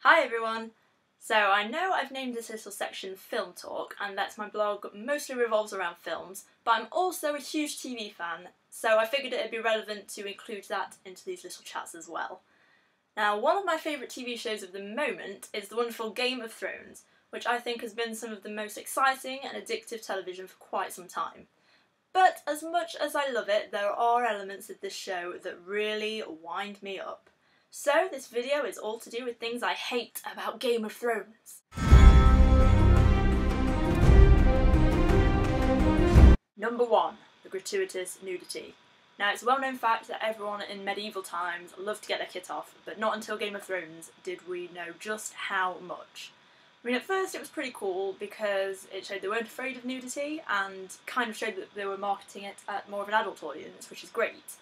Hi everyone! So I know I've named this little section Film Talk, and that's my blog mostly revolves around films, but I'm also a huge TV fan, so I figured it'd be relevant to include that into these little chats as well. Now, one of my favourite TV shows of the moment is the wonderful Game of Thrones, which I think has been some of the most exciting and addictive television for quite some time. But as much as I love it, there are elements of this show that really wind me up. So this video is all to do with things I hate about Game of Thrones. Number 1. The gratuitous nudity. Now, it's a well-known fact that everyone in medieval times loved to get their kit off, but not until Game of Thrones did we know just how much. I mean, at first it was pretty cool because it showed they weren't afraid of nudity and kind of showed that they were marketing it at more of an adult audience, which is great.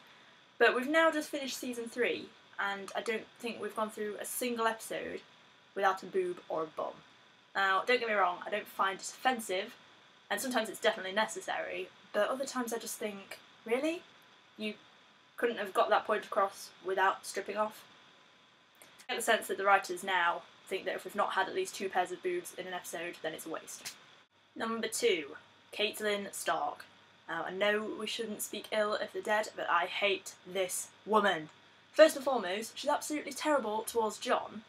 But we've now just finished season 3, and I don't think we've gone through a single episode without a boob or a bum. Now, don't get me wrong, I don't find it offensive, and sometimes it's definitely necessary, but other times I just think, really? You couldn't have got that point across without stripping off? I get the sense that the writers now think that if we've not had at least 2 pairs of boobs in an episode, then it's a waste. Number 2. Catelyn Stark. Now, I know we shouldn't speak ill of the dead, but I hate this woman. First and foremost, she's absolutely terrible towards Jon.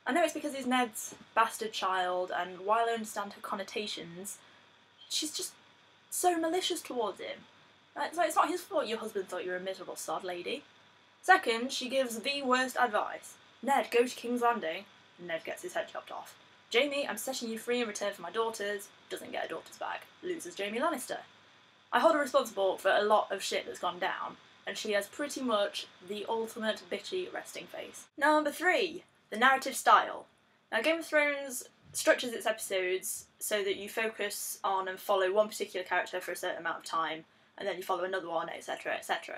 I know it's because he's Ned's bastard child, and while I understand her connotations, she's just so malicious towards him. It's not his fault your husband thought you were a miserable sod lady. Second, she gives the worst advice. Ned, go to King's Landing. Ned gets his head chopped off. Jaime, I'm setting you free in return for my daughters. Doesn't get her daughters back. Loses Jaime Lannister. I hold her responsible for a lot of shit that's gone down, and she has pretty much the ultimate bitchy resting face. Number 3. The narrative style. Now, Game of Thrones structures its episodes so that you focus on and follow one particular character for a certain amount of time, and then you follow another one, etc, etc.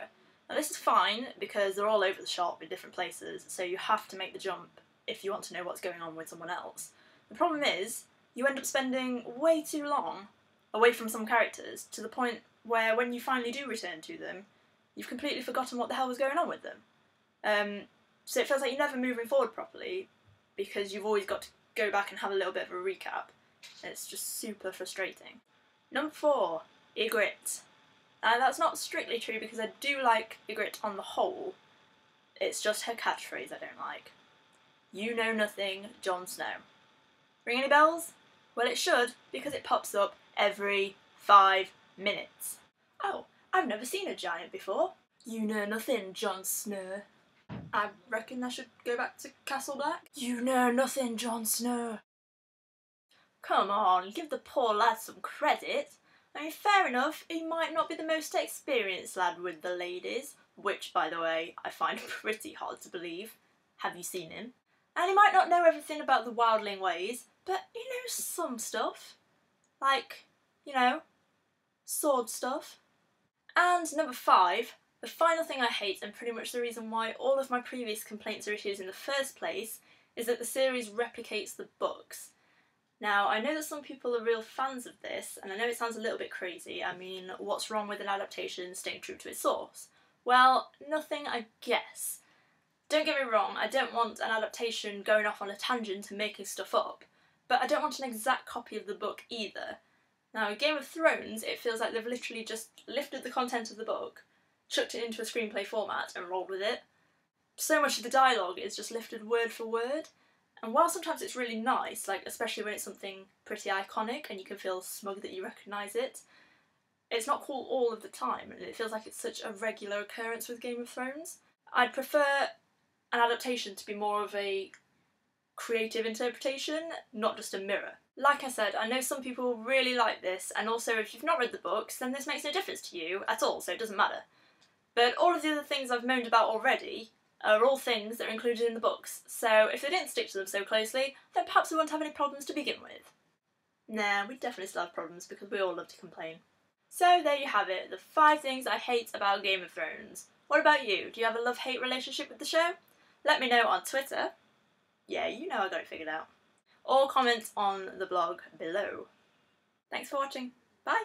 Now, this is fine because they're all over the shop in different places, so you have to make the jump if you want to know what's going on with someone else. The problem is, you end up spending way too long away from some characters, to the point where when you finally do return to them, you've completely forgotten what the hell was going on with them. So it feels like you're never moving forward properly, because you've always got to go back and have a little bit of a recap. It's just super frustrating. Number 4. Ygritte. That's not strictly true because I do like Ygritte on the whole, it's just her catchphrase I don't like. You know nothing, Jon Snow. Ring any bells? Well, it should, because it pops up every 5 minutes. Oh, I've never seen a giant before. You know nothing, Jon Snow. I reckon I should go back to Castle Black. You know nothing, Jon Snow. Come on, give the poor lad some credit. I mean, fair enough, he might not be the most experienced lad with the ladies, which, by the way, I find pretty hard to believe. Have you seen him? And he might not know everything about the wildling ways, but he knows some stuff. Like, you know, sword stuff. And number 5, the final thing I hate, and pretty much the reason why all of my previous complaints or issues in the first place, is that the series replicates the books. Now, I know that some people are real fans of this, and I know it sounds a little bit crazy. I mean, what's wrong with an adaptation staying true to its source? Well, nothing, I guess. Don't get me wrong, I don't want an adaptation going off on a tangent and making stuff up, but I don't want an exact copy of the book either. Now, in Game of Thrones, it feels like they've literally just lifted the content of the book, chucked it into a screenplay format and rolled with it. So much of the dialogue is just lifted word for word, and while sometimes it's really nice, like especially when it's something pretty iconic and you can feel smug that you recognise it, it's not cool all of the time, and it feels like it's such a regular occurrence with Game of Thrones. I'd prefer an adaptation to be more of a creative interpretation, not just a mirror. Like I said, I know some people really like this, and also if you've not read the books, then this makes no difference to you at all, so it doesn't matter. But all of the other things I've moaned about already are all things that are included in the books, so if they didn't stick to them so closely, then perhaps we won't have any problems to begin with. Nah, we definitely still have problems because we all love to complain. So there you have it, the 5 things I hate about Game of Thrones. What about you? Do you have a love-hate relationship with the show? Let me know on Twitter. Yeah, you know I got it figured out. Or comment on the blog below. Thanks for watching. Bye!